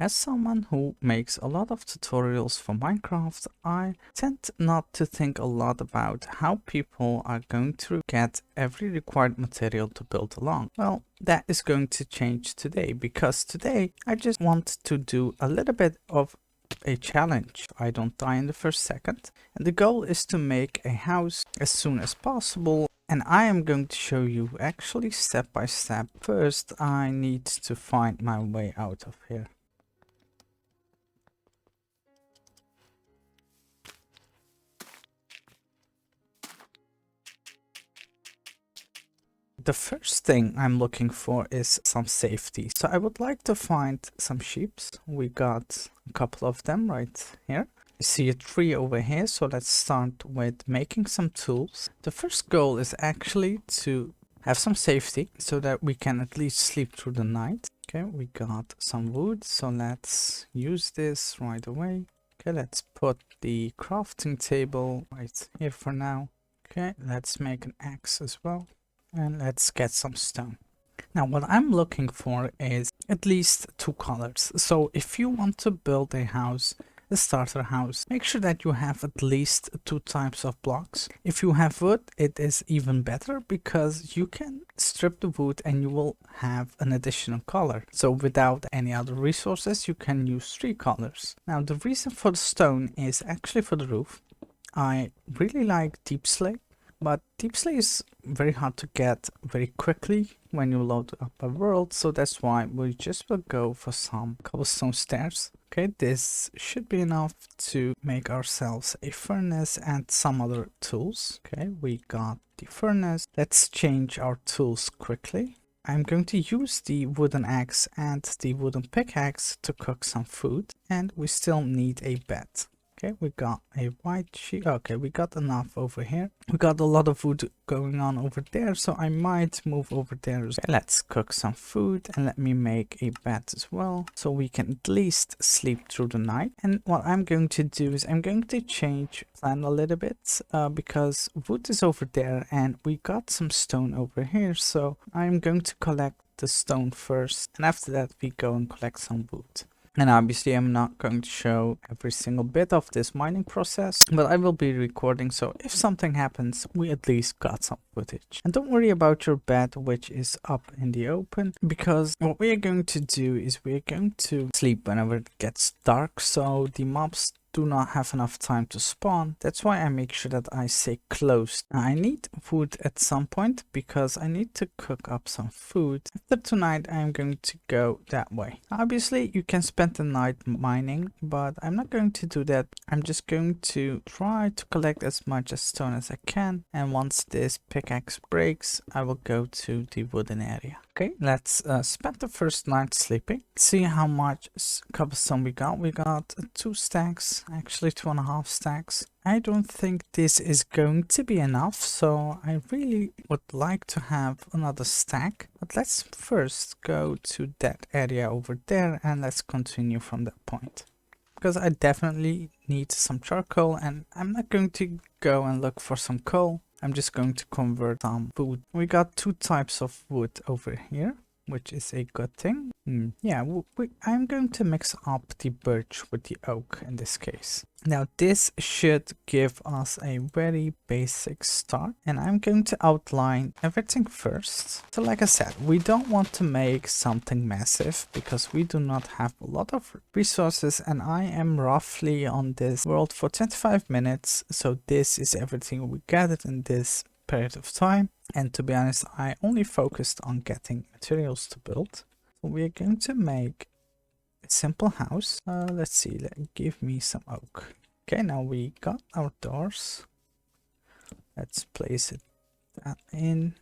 As someone who makes a lot of tutorials for Minecraft, I tend not to think a lot about how people are going to get every required material to build along. Well, that is going to change today, because today I just want to do a little bit of a challenge. I don't die in the first second, and the goal is to make a house as soon as possible. And I am going to show you actually step by step. First, I need to find my way out of here. The first thing I'm looking for is some safety. So I would like to find some sheep. We got a couple of them right here. I see a tree over here, so let's start with making some tools. The first goal is actually to have some safety so that we can at least sleep through the night. Okay, we got some wood, so let's use this right away. Okay, let's put the crafting table right here for now. Okay, let's make an axe as well. And let's get some stone. Now what I'm looking for is at least two colors. So if you want to build a house, a starter house, make sure that you have at least two types of blocks. If you have wood, it is even better because you can strip the wood and you will have an additional color. So without any other resources, you can use three colors. Now the reason for the stone is actually for the roof. I really like deep slate. But deep slate is very hard to get very quickly when you load up a world, so that's why we just will go for some cobblestone stairs. Okay, this should be enough to make ourselves a furnace and some other tools. Okay, we got the furnace. Let's change our tools quickly. I'm going to use the wooden axe and the wooden pickaxe to cook some food, and we still need a bed. Okay, we got a white sheet. Okay, we got enough over here. We got a lot of food going on over there, so I might move over there. Okay, let's cook some food and let me make a bed as well, so we can at least sleep through the night. And what I'm going to do is I'm going to change plan a little bit because wood is over there and we got some stone over here. So I'm going to collect the stone first, and after that we go and collect some wood. And obviously I'm not going to show every single bit of this mining process, but I will be recording, so if something happens, we at least got some footage. And don't worry about your bed, which is up in the open, because what we are going to do is we are going to sleep whenever it gets dark, so the mobs do not have enough time to spawn. That's why I make sure that I stay close. Now, I need food at some point because I need to cook up some food. After tonight, I'm going to go that way. Obviously, you can spend the night mining, but I'm not going to do that. I'm just going to try to collect as much as stone as I can. And once this pickaxe breaks, I will go to the wooden area. Okay, let's spend the first night sleeping. See how much cobblestone we got. We got 2 stacks, actually 2.5 stacks. I don't think this is going to be enough, so I really would like to have another stack. But let's first go to that area over there and let's continue from that point. Because I definitely need some charcoal, and I'm not going to go and look for some coal. I'm just going to convert some wood. We got 2 types of wood over here, which is a good thing. Yeah, I'm going to mix up the birch with the oak in this case. Now this should give us a very basic start, and I'm going to outline everything first. So like I said, we don't want to make something massive because we do not have a lot of resources, and I am roughly on this world for 25 minutes. So this is everything we gathered in this period of time, and to be honest, I only focused on getting materials to build. So we are going to make a simple house. Let's see, give me some oak. Okay, now we got our doors. Let's place it in.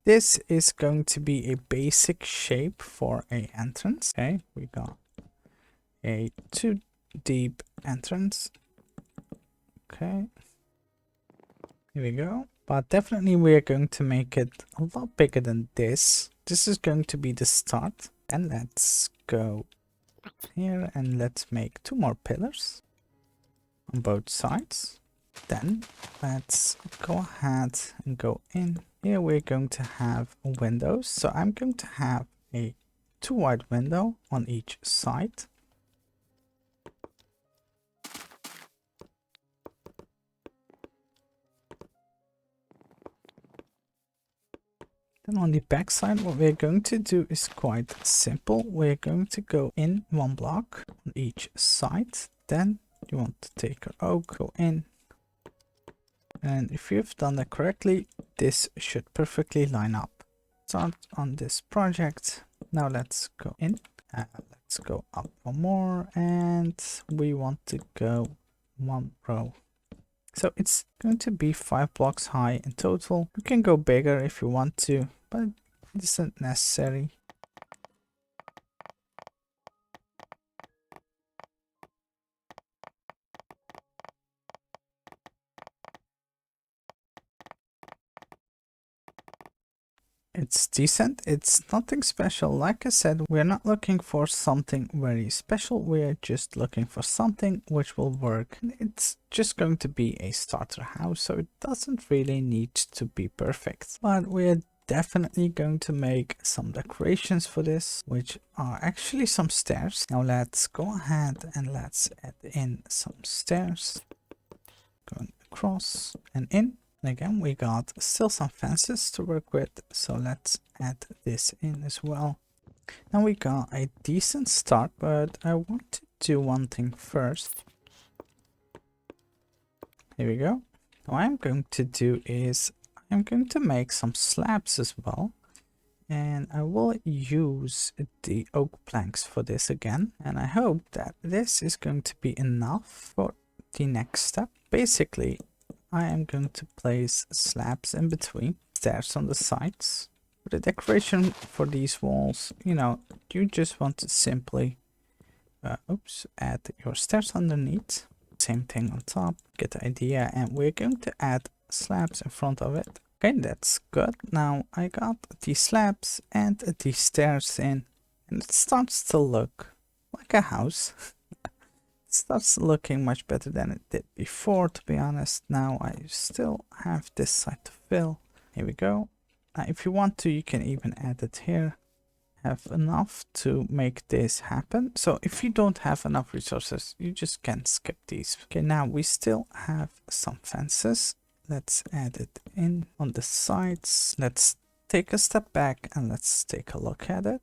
This is going to be a basic shape for a entrance. Okay, we got a 2 deep entrance. Okay, here we go. But definitely we are going to make it a lot bigger than this. This is going to be the start. And let's go here and let's make 2 more pillars on both sides. Then let's go ahead and go in. Here we're going to have windows. So I'm going to have a two wide window on each side. Then on the back side, what we're going to do is quite simple. We're going to go in one block on each side. Then you want to take your oak, go in. And if you've done that correctly, this should perfectly line up. Start on this project. Now let's go in. Let's go up one more, and we want to go one row. So it's going to be 5 blocks high in total. You can go bigger if you want to, but it isn't necessary. It's decent. It's nothing special. Like I said, we're not looking for something very special. We're just looking for something which will work. It's just going to be a starter house, so it doesn't really need to be perfect. But we're definitely going to make some decorations for this, which are actually some stairs. Now let's go ahead and let's add in some stairs. Going across and in. And again, we got still some fences to work with, so let's add this in as well. Now we got a decent start, but I want to do one thing first. Here we go. What I'm going to do is I'm going to make some slabs as well. And I will use the oak planks for this again. And I hope that this is going to be enough for the next step. Basically, I am going to place slabs in between, stairs on the sides. For the decoration for these walls, you know, you just want to simply add your stairs underneath. Same thing on top, get the idea, and we're going to add slabs in front of it. Okay, that's good. Now I got these slabs and these stairs in, and it starts to look like a house. Starts looking much better than it did before, to be honest. Now I still have this side to fill. Here we go. Now if you want to, you can even add it here. Have enough to make this happen. So if you don't have enough resources, you just can skip these. Okay, now we still have some fences. Let's add it in on the sides. Let's take a step back and let's take a look at it.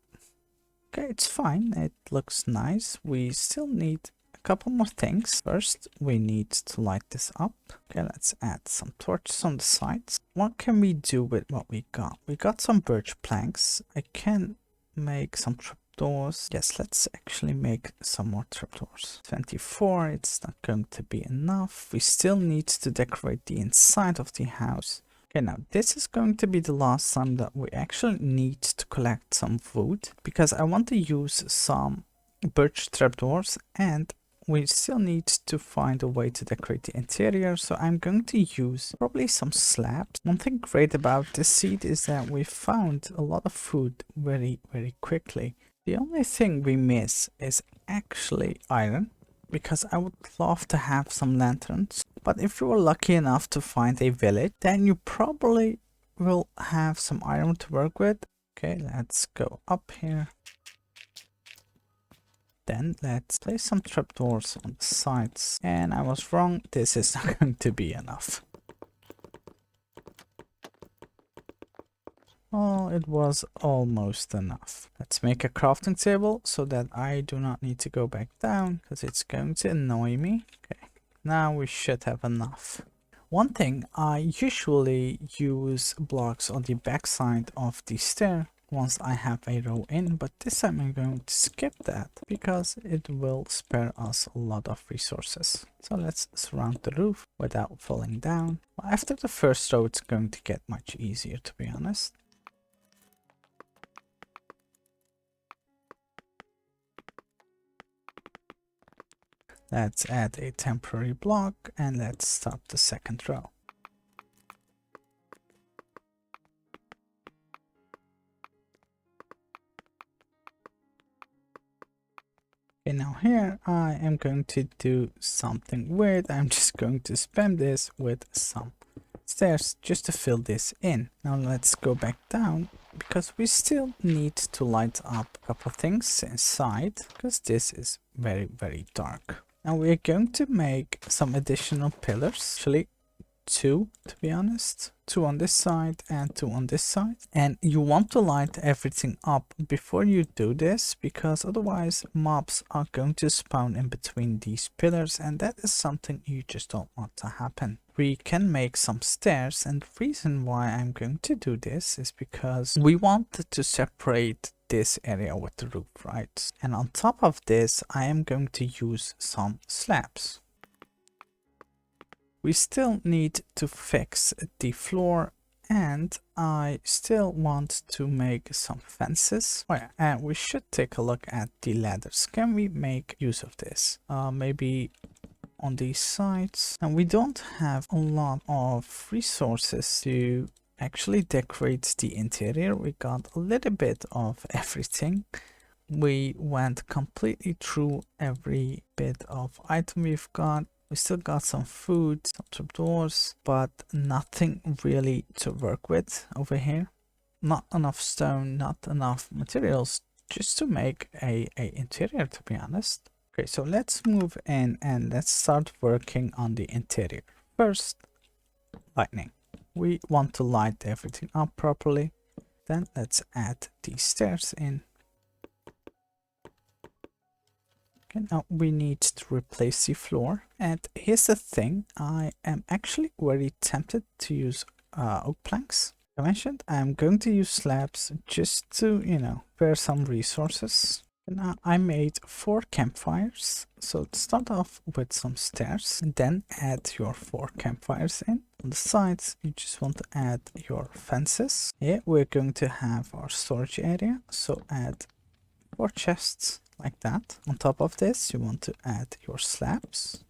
Okay, it's fine. It looks nice. We still need couple more things. First, we need to light this up. Okay, let's add some torches on the sides. What can we do with what we got? We got some birch planks. I can make some trapdoors. Yes, let's actually make some more trapdoors. 24, it's not going to be enough. We still need to decorate the inside of the house. Okay, now this is going to be the last time that we actually need to collect some wood, because I want to use some birch trapdoors, and we still need to find a way to decorate the interior, so I'm going to use probably some slabs. One thing great about this seed is that we found a lot of food very quickly. The only thing we miss is actually iron, because I would love to have some lanterns. But if you were lucky enough to find a village, then you probably will have some iron to work with. Okay, let's go up here. Then let's place some trapdoors on the sides. And I was wrong, this is not going to be enough. Oh, it was almost enough. Let's make a crafting table so that I do not need to go back down, because it's going to annoy me. Okay, now we should have enough. One thing, I usually use blocks on the back side of the stair once I have a row in, but this time I'm going to skip that because it will spare us a lot of resources. So let's surround the roof without falling down. After the first row, it's going to get much easier, to be honest. Let's add a temporary block and let's start the second row. Okay, now here I am going to do something weird. I'm just going to spam this with some stairs just to fill this in. Now let's go back down because we still need to light up a couple of things inside, because this is very, very dark. Now we're going to make some additional pillars, actually two, to be honest, two on this side and two on this side. And you want to light everything up before you do this, because otherwise mobs are going to spawn in between these pillars, and that is something you just don't want to happen. We can make some stairs, and the reason why I'm going to do this is because we want to separate this area with the roof, right? And on top of this I am going to use some slabs. We still need to fix the floor, and I still want to make some fences. Oh yeah, and we should take a look at the ladders. Can we make use of this? Maybe on these sides. And we don't have a lot of resources to actually decorate the interior. We got a little bit of everything. We went completely through every bit of item we've got. We still got some food, some trapdoors, but nothing really to work with over here. Not enough stone, not enough materials just to make a interior, to be honest. Okay, so let's move in and let's start working on the interior. First, lighting. We want to light everything up properly. Then let's add these stairs in. Okay, now we need to replace the floor. And here's the thing, I am actually very tempted to use oak planks. Like I mentioned, I'm going to use slabs just to, you know, spare some resources. Now I made 4 campfires. So start off with some stairs, and then add your 4 campfires in. On the sides, you just want to add your fences. Here we're going to have our storage area, so add 4 chests like that. On top of this, you want to add your slabs.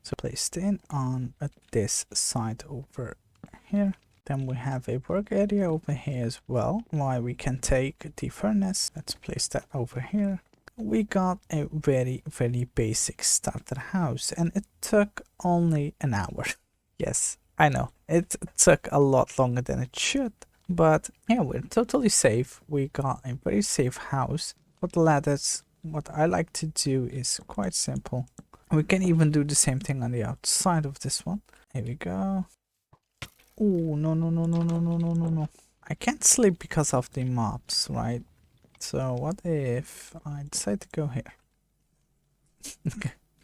So placed in on this side over here. Then we have a work area over here as well, why we can take the furnace. Let's place that over here. We got a very, very basic starter house, and it took only an hour. Yes, I know, it took a lot longer than it should, but yeah, we're totally safe. We got a very safe house. For the ladders, what I like to do is quite simple. We can even do the same thing on the outside of this one. Here we go. Oh, no, no, no, no, no, no, no, no, no. I can't sleep because of the mobs, right? So what if I decide to go here?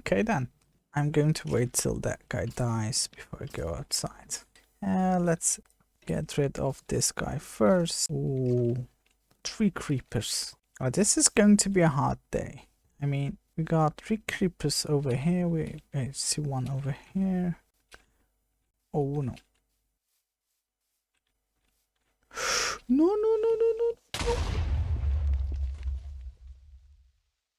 Okay, then. I'm going to wait till that guy dies before I go outside. Let's get rid of this guy first. Ooh, 3 creepers. Oh, this is going to be a hot day. I mean, we got 3 creepers over here. We see one over here. Oh, no. No, no,